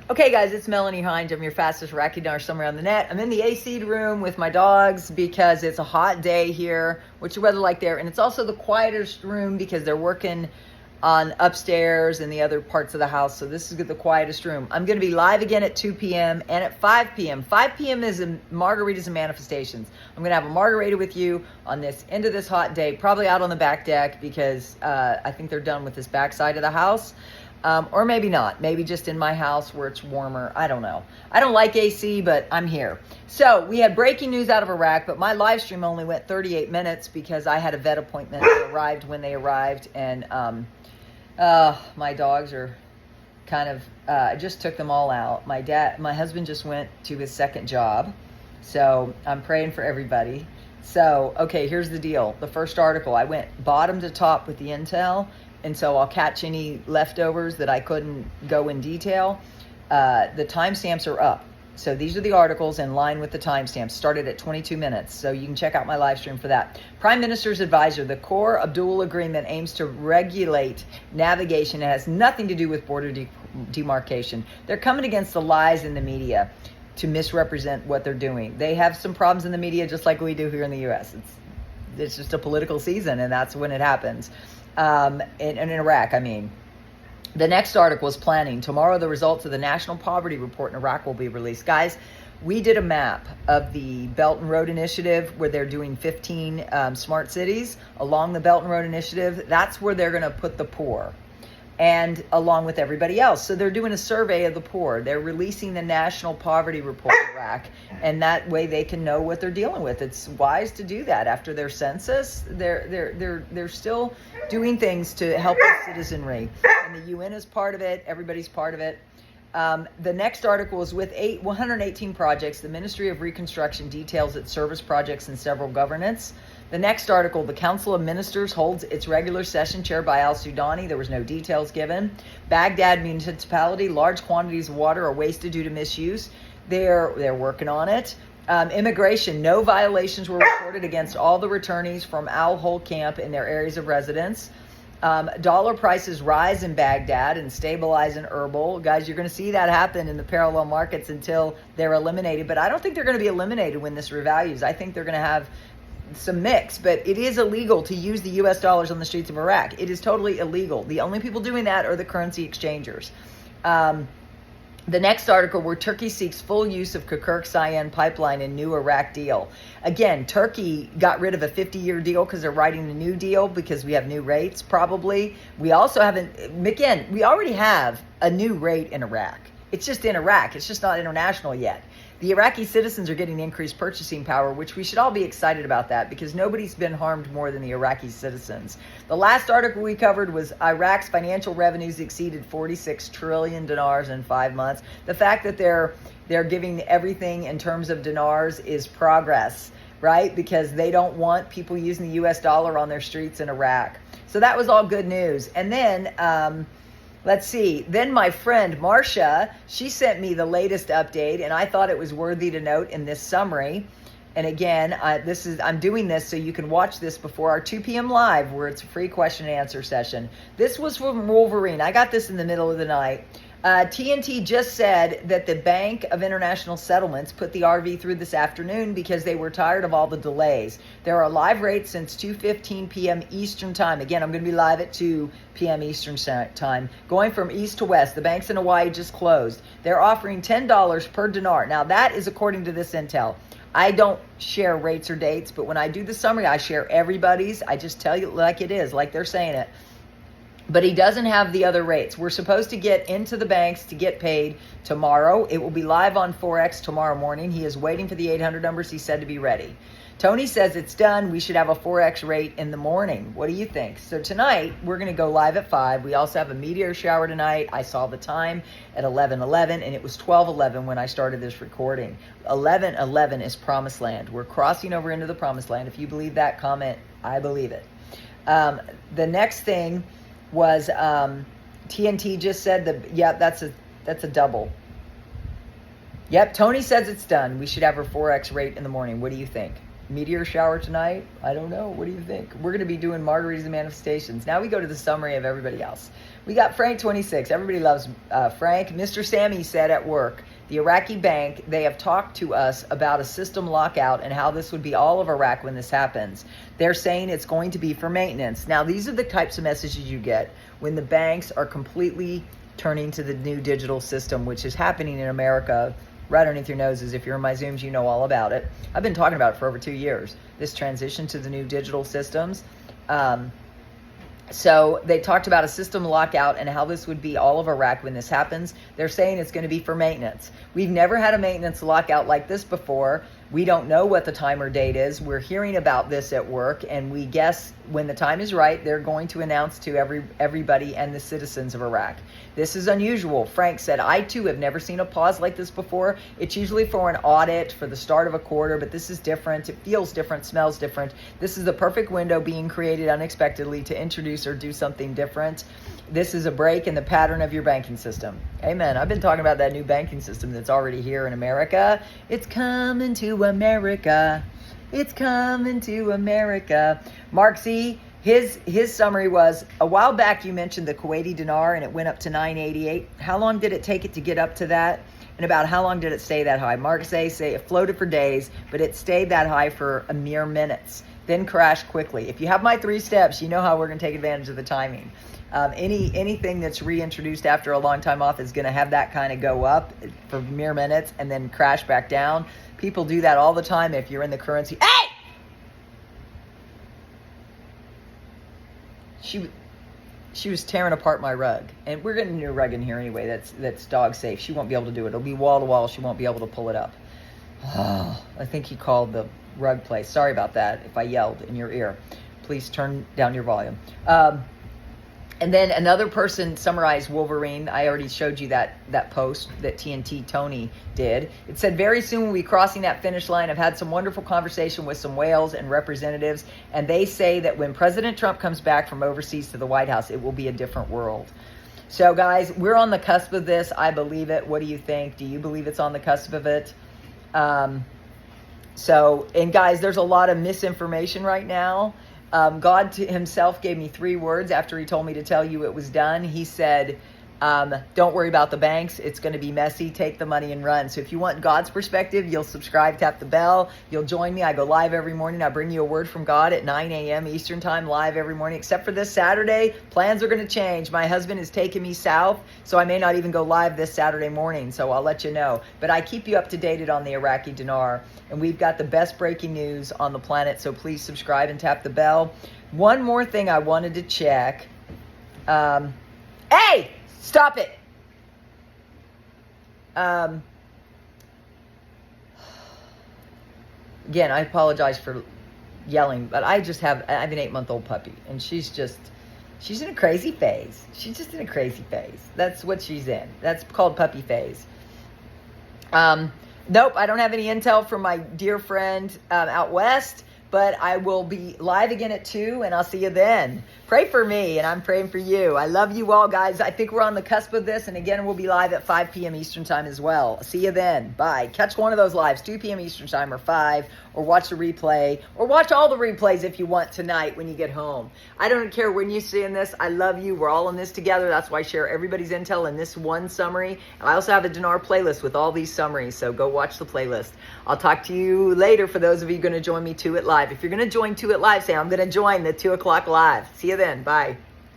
Okay, guys, it's Melanie Hinds. I'm your fastest Iraqi Dinar somewhere on the net. I'm in the AC room with my dogs because it's a hot day here. What's your weather like there? And it's also the quietest room because they're working on upstairs and the other parts of the house. So this is the quietest room. I'm going to be live again at 2 p.m. and at 5 p.m. 5 p.m. is margaritas and manifestations. I'm going to have a margarita with you on this end of this hot day, probably out on the back deck because I think they're done with this back side of the house. Or maybe not. Maybe just in my house where it's warmer. I don't know. I don't like AC, but I'm here. So we had breaking news out of Iraq, but my live stream only went 38 minutes because I had a vet appointment that arrived when they arrived. And my dogs are kind of, I just took them all out. My husband just went to his second job. So I'm praying for everybody. So, okay, here's the deal. The first article, I went bottom to top with the intel. And so I'll catch any leftovers that I couldn't go in detail. The timestamps are up. So these are the articles in line with the timestamps. Started at 22 minutes. So you can check out my live stream for that. Prime Minister's advisor, the core Abdul Agreement aims to regulate navigation. It has nothing to do with border demarcation. They're coming against the lies in the media to misrepresent what they're doing. They have some problems in the media just like we do here in the U.S. It's just a political season, and that's when it happens. In Iraq, I mean. The next article is planning. Tomorrow, the results of the National Poverty Report in Iraq will be released. Guys, we did a map of the Belt and Road Initiative where they're doing 15 smart cities along the Belt and Road Initiative. That's where they're going to put the poor, and along with everybody else. So they're doing a survey of the poor. They're releasing the National Poverty Report in Iraq, and that way they can know what they're dealing with. It's wise to do that after their census. They're still doing things to help the citizenry, and the UN is part of it. Everybody's part of it. The next article is with 118 projects. The Ministry of Reconstruction details its service projects and several governance. The next article, the Council of Ministers holds its regular session chaired by al-Sudani. There was no details given. Baghdad municipality, large quantities of water are wasted due to misuse. They're working on it. Immigration, no violations were reported against all the returnees from Al-Hol camp in their areas of residence. Dollar prices rise in Baghdad and stabilize in Erbil. Guys, you're going to see that happen in the parallel markets until they're eliminated. But I don't think they're going to be eliminated when this revalues. I think they're going to have some mix, but it is illegal to use the U.S. dollars on the streets of Iraq. It is totally illegal. The only people doing that are the currency exchangers. The next article, where Turkey seeks full use of Kirkuk-Cyan pipeline in new Iraq deal. Again, Turkey got rid of a 50-year deal because they're writing a new deal because we have new rates, probably. We also we already have a new rate in Iraq. It's just in Iraq. It's just not international yet. The Iraqi citizens are getting increased purchasing power, which we should all be excited about that because nobody's been harmed more than the Iraqi citizens. The last article we covered was Iraq's financial revenues exceeded 46 trillion dinars in 5 months. The fact that they're giving everything in terms of dinars is progress, right? Because they don't want people using the U.S. dollar on their streets in Iraq. So that was all good news. And then let's see. Then my friend Marcia, she sent me the latest update, and I thought it was worthy to note in this summary. And again, I'm doing this so you can watch this before our 2 p.m. live, where it's a free question and answer session. This was from Wolverine. I got this in the middle of the night. TNT just said that the Bank of International Settlements put the RV through this afternoon because they were tired of all the delays. There are live rates since 2:15 p.m. Eastern time. Again, I'm going to be live at 2 p.m. Eastern time. Going from east to west. The banks in Hawaii just closed. They're offering $10 per dinar. Now, that is according to this intel. I don't share rates or dates, but when I do the summary, I share everybody's. I just tell you like it is, like they're saying it. But he doesn't have the other rates. We're supposed to get into the banks to get paid tomorrow. It will be live on Forex tomorrow morning. He is waiting for the 800 numbers. He said to be ready. Tony says it's done. We should have a Forex rate in the morning. What do you think? So tonight, we're going to go live at 5. We also have a Meteor Shower tonight. I saw the time at 11:11, and it was 12:11 when I started this recording. 11:11 is Promised Land. We're crossing over into the Promised Land. If you believe that, comment, I believe it. The next thing was TNT just said that's a double. Yep, Tony says it's done. We should have our Forex rate in the morning. What do you think? Meteor Shower tonight? I don't know. What do you think? We're going to be doing margaritas and manifestations. Now we go to the summary of everybody else. We got Frank 26. Everybody loves Frank. Mr. Sammy said at work, the Iraqi bank, they have talked to us about a system lockout and how this would be all of Iraq when this happens. They're saying it's going to be for maintenance. Now, these are the types of messages you get when the banks are completely turning to the new digital system, which is happening in America right underneath your noses. If you're in my Zooms, you know all about it. I've been talking about it for over 2 years, this transition to the new digital systems. So they talked about a system lockout and how this would be all of Iraq when this happens. They're saying it's going to be for maintenance. We've never had a maintenance lockout like this before. We don't know what the time or date is. We're hearing about this at work, and we guess when the time is right, they're going to announce to everybody and the citizens of Iraq. This is unusual. Frank said, I too have never seen a pause like this before. It's usually for an audit, for the start of a quarter, but this is different. It feels different, smells different. This is the perfect window being created unexpectedly to introduce or do something different. This is a break in the pattern of your banking system. Amen. I've been talking about that new banking system that's already here in America. It's coming to America. It's coming to America. Mark Z, his summary was, a while back you mentioned the Kuwaiti dinar and it went up to 988. How long did it take it to get up to that? And about how long did it stay that high? Mark Z say it floated for days, but it stayed that high for a mere minutes, then crashed quickly. If you have my 3 steps, you know how we're going to take advantage of the timing. Anything that's reintroduced after a long time off is going to have that kind of go up for mere minutes and then crash back down. People do that all the time if you're in the currency. Hey! She was tearing apart my rug. And we're getting a new rug in here anyway that's dog safe. She won't be able to do it. It'll be wall to wall. She won't be able to pull it up. Oh, I think he called the rug place. Sorry about that if I yelled in your ear. Please turn down your volume. And then another person summarized Wolverine. I already showed you that post that TNT Tony did. It said, very soon we'll be crossing that finish line. I've had some wonderful conversation with some whales and representatives, and they say that when President Trump comes back from overseas to the White House, it will be a different world. So guys, we're on the cusp of this. I believe it. What do you think? Do you believe it's on the cusp of it? And guys, there's a lot of misinformation right now. God himself gave me 3 words after he told me to tell you it was done. He said, don't worry about the banks. It's going to be messy. Take the money and run. So if you want God's perspective, you'll subscribe, tap the bell. You'll join me. I go live every morning. I bring you a word from God at 9 a.m. Eastern time, live every morning, except for this Saturday. Plans are going to change. My husband is taking me south, so I may not even go live this Saturday morning. So I'll let you know. But I keep you up to date on the Iraqi dinar. And we've got the best breaking news on the planet. So please subscribe and tap the bell. One more thing I wanted to check. Hey! Stop it. Again, I apologize for yelling, but I have an 8-month-old puppy, and she's in a crazy phase. She's just in a crazy phase. That's what she's in. That's called puppy phase. Nope, I don't have any intel from my dear friend out west. But I will be live again at 2, and I'll see you then. Pray for me, and I'm praying for you. I love you all, guys. I think we're on the cusp of this, and again, we'll be live at 5 p.m. Eastern time as well. See you then. Bye. Catch one of those lives, 2 p.m. Eastern time or 5, or watch the replay, or watch all the replays if you want tonight when you get home. I don't care when you're seeing this. I love you. We're all in this together. That's why I share everybody's intel in this one summary. And I also have a Dinar playlist with all these summaries, so go watch the playlist. I'll talk to you later for those of you going to join me 2 at live. If you're going to join 2 at live, say, I'm going to join the 2 o'clock live. See you then. Bye.